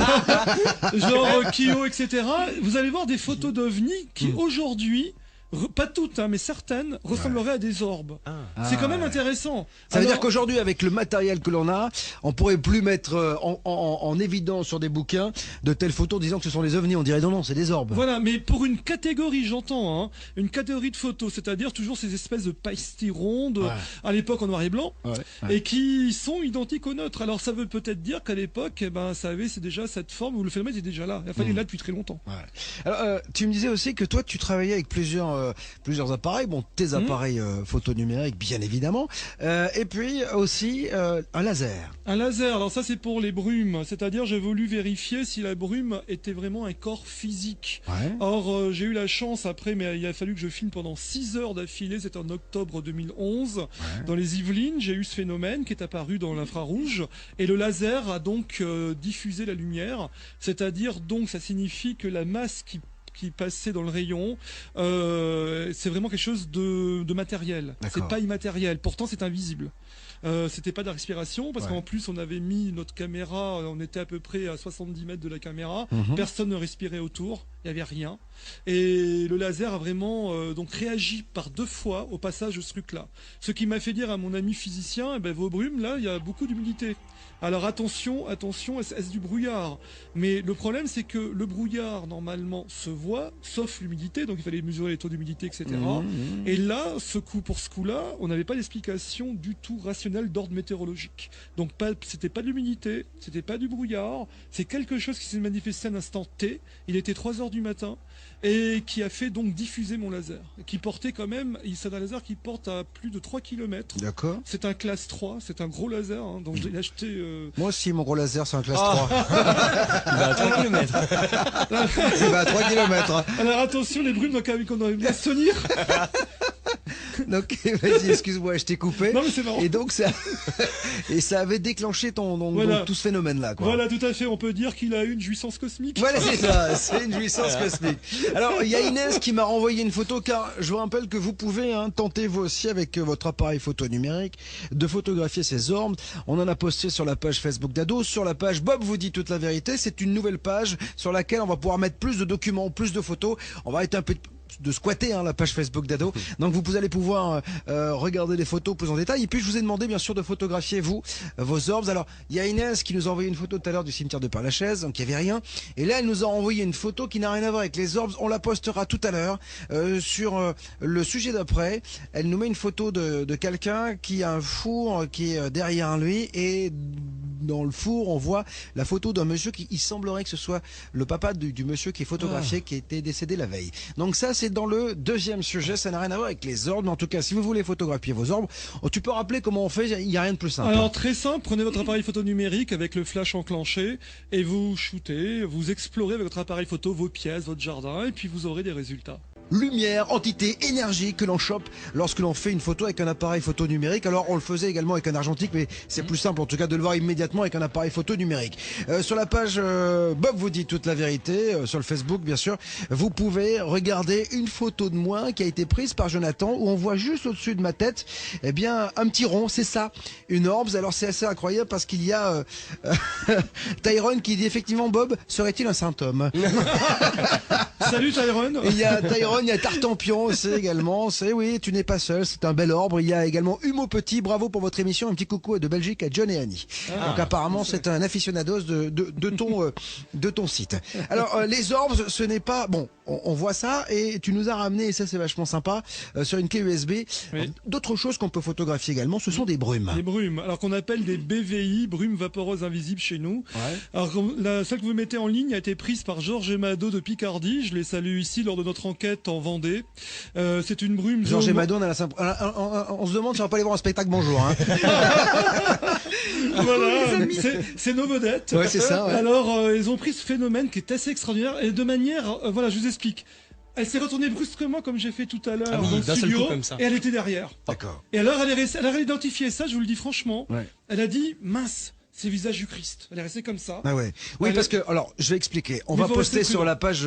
Genre Kyo, etc. Vous allez voir des photos d'OVNI qui aujourd'hui, pas toutes, mais certaines, ressembleraient à des orbes. C'est quand même intéressant. Ça veut dire qu'aujourd'hui, avec le matériel que l'on a, on pourrait plus mettre en évidence sur des bouquins de telles photos disant que ce sont des ovnis. On dirait non, c'est des orbes. Voilà, mais pour une catégorie, j'entends, une catégorie de photos, c'est-à-dire toujours ces espèces de pastilles rondes, à l'époque en noir et blanc, et qui sont identiques aux nôtres. Alors ça veut peut-être dire qu'à l'époque, ça avait déjà cette forme où le phénomène est déjà là. Il est là depuis très longtemps. Alors, tu me disais aussi que toi, tu travaillais avec plusieurs appareils, tes appareils photo numériques bien évidemment, et puis aussi un laser. Un laser, alors ça c'est pour les brumes, c'est-à-dire j'ai voulu vérifier si la brume était vraiment un corps physique. Or j'ai eu la chance après, mais il a fallu que je filme pendant 6 heures d'affilée, c'était en octobre 2011, dans les Yvelines, j'ai eu ce phénomène qui est apparu dans l'infrarouge, et le laser a donc diffusé la lumière, c'est-à-dire donc ça signifie que la masse qui passait dans le rayon, c'est vraiment quelque chose de matériel. C'est pas immatériel. Pourtant, c'est invisible. C'était pas de la respiration parce qu'en plus on avait mis notre caméra, on était à peu près à 70 mètres de la caméra, personne ne respirait autour, il y avait rien. Et le laser a vraiment donc réagi par 2 fois au passage de ce truc-là. Ce qui m'a fait dire à mon ami physicien, vos brumes là, il y a beaucoup d'humidité. Alors attention, est-ce du brouillard? Mais le problème, c'est que le brouillard, normalement, se voit, sauf l'humidité, donc il fallait mesurer les taux d'humidité, etc. Et là, pour ce coup-là, on n'avait pas d'explication du tout rationnelle d'ordre météorologique. Donc c'était pas de l'humidité, c'était pas du brouillard, c'est quelque chose qui s'est manifesté à un instant T, il était 3 heures du matin, et qui a fait donc diffuser mon laser, qui portait quand même, c'est un laser qui porte à plus de 3 km. D'accord. C'est un classe 3, c'est un gros laser, donc j'ai acheté... Moi aussi, mon gros laser, c'est un classe 3. Il va à 3 km. Il va à 3 km. Alors attention, les brumes, donc on doit bien se tenir. Donc, vas-y, excuse-moi, je t'ai coupé. Non, mais c'est marrant. Et donc, ça avait déclenché donc, tout ce phénomène-là, quoi. Voilà, tout à fait. On peut dire qu'il a eu une jouissance cosmique. Voilà, c'est ça. C'est une jouissance cosmique. Alors, il y a Inès qui m'a renvoyé une photo, car je vous rappelle que vous pouvez tenter vous aussi avec votre appareil photo numérique de photographier ces orbes. On en a posté sur la page Facebook d'Ado, sur la page Bob vous dit toute la vérité. C'est une nouvelle page sur laquelle on va pouvoir mettre plus de documents, plus de photos. On va arrêter un peu de squatter la page Facebook d'Ado. Donc vous allez pouvoir regarder les photos plus en détail. Et puis je vous ai demandé bien sûr de photographier vos orbes. Alors il y a Inès qui nous a envoyé une photo tout à l'heure du cimetière de Père-Lachaise, donc il n'y avait rien. Et là elle nous a envoyé une photo qui n'a rien à voir avec les orbes. On la postera tout à l'heure sur le sujet d'après. Elle nous met une photo de quelqu'un qui a un four qui est derrière lui, et dans le four on voit la photo d'un monsieur qui, il semblerait que ce soit le papa du monsieur qui est photographié, qui était décédé la veille. Donc ça c'est dans le deuxième sujet, ça n'a rien à voir avec les orbes, mais en tout cas si vous voulez photographier vos orbes, tu peux rappeler comment on fait, il n'y a rien de plus simple. Alors très simple, prenez votre appareil photo numérique avec le flash enclenché et vous shootez, vous explorez avec votre appareil photo vos pièces, votre jardin, et puis vous aurez des résultats. Lumière, entité, énergie que l'on chope lorsque l'on fait une photo avec un appareil photo numérique. Alors on le faisait également avec un argentique, mais c'est plus simple en tout cas de le voir immédiatement avec un appareil photo numérique. Sur la page Bob vous dit toute la vérité, sur le Facebook bien sûr, vous pouvez regarder une photo de moi qui a été prise par Jonathan, où on voit juste au-dessus de ma tête un petit rond, c'est ça, une orbs. Alors c'est assez incroyable parce qu'il y a Tyrone qui dit effectivement Bob, serait-il un symptôme? Salut Tyrone. Il y a Tyrone, il y a Tartampion aussi également. C'est oui, tu n'es pas seul, c'est un bel orbe. Il y a également Humo Petit, bravo pour votre émission. Un petit coucou de Belgique à John et Annie. Donc apparemment c'est un aficionados de ton site. Alors les orbes, ce n'est pas bon. On voit ça et tu nous as ramené, et ça c'est vachement sympa, sur une clé USB. Oui. D'autres choses qu'on peut photographier également, ce sont des brumes. Des brumes, alors qu'on appelle des BVI, brumes vaporeuses invisibles chez nous. Ouais. Alors celle que vous mettez en ligne a été prise par Georges Emado de Picardie. Je les salue ici lors de notre enquête en Vendée. C'est une brume. Georges Emado, on se demande si on va pas aller voir un spectacle. Bonjour. Hein. Voilà, c'est nos vedettes. Ouais, c'est ça. Ouais. Alors ils ont pris ce phénomène qui est assez extraordinaire et de manière, voilà, je vous explique. Elle s'est retournée brusquement comme j'ai fait tout à l'heure dans le studio, comme ça. et elle était derrière. D'accord. Et alors elle a identifié ça, je vous le dis franchement. Ouais. Elle a dit mince, c'est le visage du Christ. Elle est restée comme ça. Ah ouais. Oui, parce que alors je vais expliquer. On va poster sur la page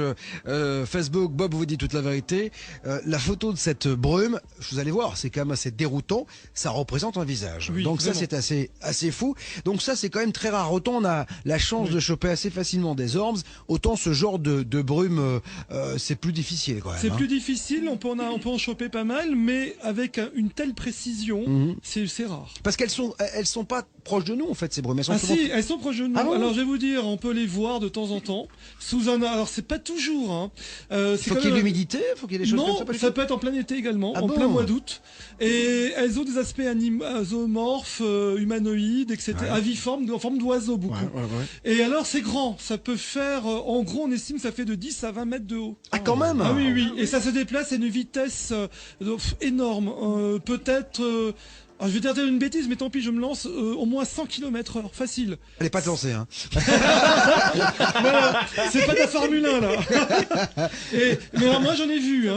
Facebook Bob vous dit toute la vérité la photo de cette brume. Vous allez voir, c'est quand même assez déroutant. Ça représente un visage. Oui, donc vraiment. ça c'est assez fou. Donc ça c'est quand même très rare. Autant on a la chance de choper assez facilement des orbes, autant ce genre de brume c'est plus difficile quand même. C'est plus difficile. On peut en choper pas mal, mais avec une telle précision, c'est rare. Parce qu'elles sont pas proches de nous en fait ces brumes. Elles sont proches de nous. Ah bon. Alors je vais vous dire, on peut les voir de temps en temps alors c'est pas toujours. Hein. Faut qu'il y ait de l'humidité, faut qu'il y ait des choses non, comme ça. ça peut être en plein été également, Ah en bon. plein mois d'août. Et elles ont des aspects zoomorphes, humanoïdes, etc. Ouais. Aviformes, en forme d'oiseau beaucoup. Ouais. Et alors c'est grand, ça peut faire, en gros on estime que ça fait de 10 à 20 mètres de haut. Ah quand même. Ah oui, et ça se déplace à une vitesse énorme, peut-être... alors, je vais dire une bêtise, mais tant pis, je me lance au moins 100 km/h, facile. Allez pas te lancer, hein. Voilà, c'est pas de la Formule 1 là. Mais alors, moi j'en ai vu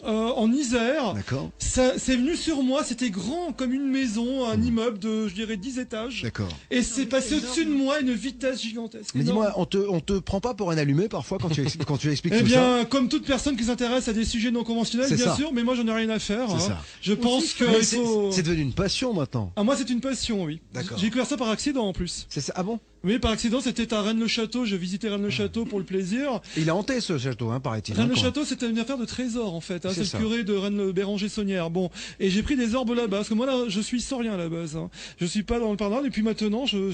en Isère. D'accord. Ça, c'est venu sur moi, c'était grand comme une maison, un immeuble de, je dirais, 10 étages. D'accord. Et c'est passé au-dessus de moi à une vitesse gigantesque. Mais dis-moi, on te prend pas pour un allumé parfois quand tu expliques Eh tout ça? bien, comme toute personne qui s'intéresse à des sujets non conventionnels, C'est bien ça. sûr, mais moi j'en ai rien à faire. C'est Hein. ça. Je pense que Mais il faut... c'est devenu une passion maintenant. Ah, moi c'est une passion, oui. D'accord. J'ai découvert ça par accident en plus. C'est ça. Ah bon? Oui, par accident, c'était à Rennes-le-Château. Je visitais Rennes-le-Château pour le plaisir. Il a hanté ce château, hein, paraît-il. hein, Rennes-le-Château, c'était une affaire de trésor, en fait. Hein. C'est C'est ça. le curé de Rennes-le-Béranger-Saunière. Bon. Et j'ai pris des orbes là-bas. Parce que moi, là, je suis saurien à la base. Hein. Je suis pas dans le pardon. Et puis maintenant, je me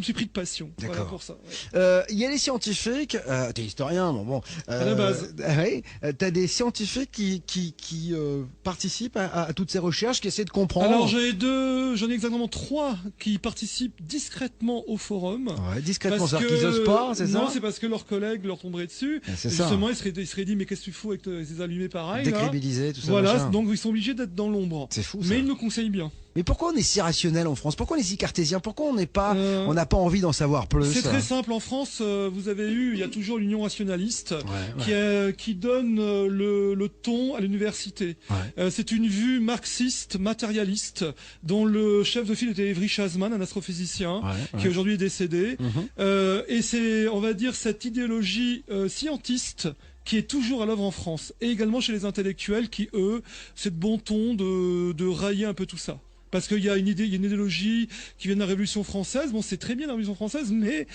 suis pris de passion. D'accord. Voilà pour ça. Ouais. Il y a les scientifiques. T'es historien, bon. À la base. Oui. T'as des scientifiques qui participent à toutes ces recherches, qui essaient de comprendre. Alors, j'en ai exactement 3 qui participent discrètement au forum. Ouais, discrètement, Parce c'est-à-dire qu'ils osent pas, c'est ça? Non, c'est parce que leurs collègues leur tomberaient dessus. C'est ça. Justement, ils seraient dit, mais qu'est-ce que tu fous avec ces allumés pareils là Décrédibiliser, tout ça. Voilà, machin. donc ils sont obligés d'être dans l'ombre. C'est fou, ça. Mais ils nous conseillent bien. Mais pourquoi on est si rationnel en France? Pourquoi on est si cartésien? Pourquoi on n'a pas envie d'en savoir plus? C'est très simple. En France, il y a toujours l'Union rationaliste qui donne le ton à l'université. C'est une vue marxiste, matérialiste, dont le chef de file était Evry Chasman, un astrophysicien, qui aujourd'hui est décédé. Et c'est, on va dire, cette idéologie scientiste qui est toujours à l'œuvre en France, et également chez les intellectuels qui, eux, c'est de bon ton de railler un peu tout ça. Parce qu'il y a une idéologie qui vient de la Révolution française. Bon, c'est très bien la Révolution française, mais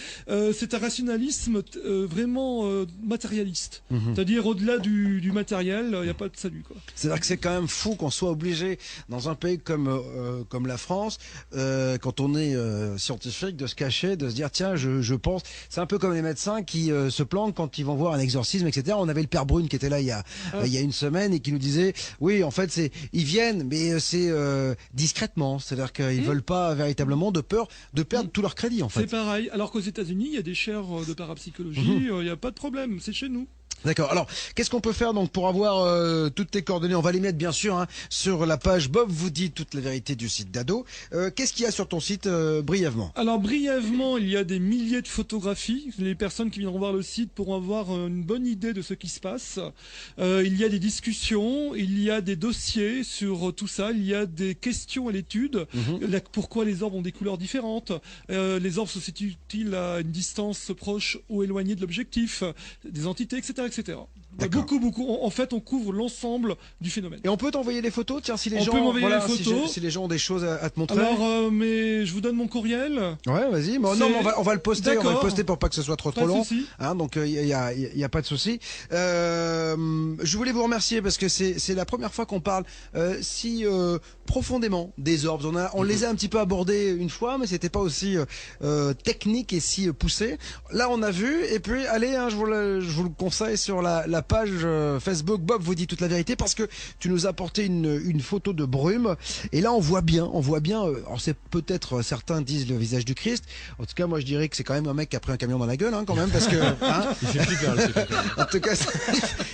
c'est un rationalisme vraiment matérialiste. C'est-à-dire, au-delà du matériel, il n'y a pas de salut, quoi. C'est-à-dire que c'est quand même fou qu'on soit obligé, dans un pays comme la France, quand on est scientifique, de se cacher, de se dire, tiens, je pense... C'est un peu comme les médecins qui se planquent quand ils vont voir un exorcisme, etc. On avait le père Brune qui était là il y a une semaine et qui nous disait, oui, en fait, ils viennent, mais c'est discrètement. C'est-à-dire qu'ils veulent pas véritablement de peur de perdre tout leur crédit, en fait. C'est pareil. Alors qu'aux États-Unis, il y a des chaires de parapsychologie, il n'y a pas de problème, c'est chez nous. D'accord. Alors, qu'est-ce qu'on peut faire donc pour avoir toutes tes coordonnées? On va les mettre bien sûr sur la page Bob vous dit toute la vérité du site d'Ado. Qu'est-ce qu'il y a sur ton site brièvement? Alors brièvement, il y a des milliers de photographies. Les personnes qui viendront voir le site pourront avoir une bonne idée de ce qui se passe. Il y a des discussions, il y a des dossiers sur tout ça, il y a des questions à l'étude. Pourquoi les orbes ont des couleurs différentes? Les orbes se situent-ils à une distance proche ou éloignée de l'objectif? Des entités, etc. Beaucoup. En fait, on couvre l'ensemble du phénomène. Et on peut t'envoyer des photos? Tiens, si les gens, si les gens ont des choses à te montrer. Alors, mais je vous donne mon courriel. Ouais, vas-y. Non, mais on va le poster. On va le poster pour pas que ce soit trop long. Donc, il y a pas de souci. Je voulais vous remercier parce que c'est la première fois qu'on parle si profondément des orbes. On les a un petit peu abordés une fois, mais c'était pas aussi technique et si poussé. Là, on a vu. Et puis, allez, je vous le conseille sur la page Facebook Bob vous dit toute la vérité, parce que tu nous as apporté une photo de brume et là on voit bien alors c'est peut-être, certains disent le visage du Christ. En tout cas, moi je dirais que c'est quand même un mec qui a pris un camion dans la gueule, quand même, parce que il fait flipper, en tout cas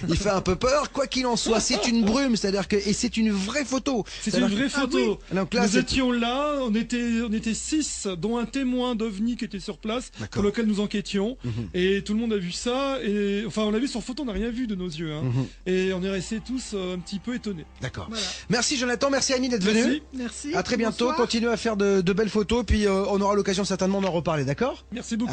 il fait un peu peur. Quoi qu'il en soit, c'est une brume, c'est-à-dire que, et c'est une vraie photo. C'est une vraie photo. Donc là, nous étions là, on était 6, dont un témoin d'OVNI qui était sur place, pour lequel nous enquêtions, et tout le monde a vu ça, et enfin on l'a vu sur photo, on n'a rien vu de nos yeux, et on est restés tous un petit peu étonnés. D'accord. Voilà. Merci Jonathan, merci Annie d'être venu. Merci. À très bientôt. Bonsoir. Continuez à faire de belles photos, puis on aura l'occasion certainement d'en reparler, d'accord? Merci beaucoup.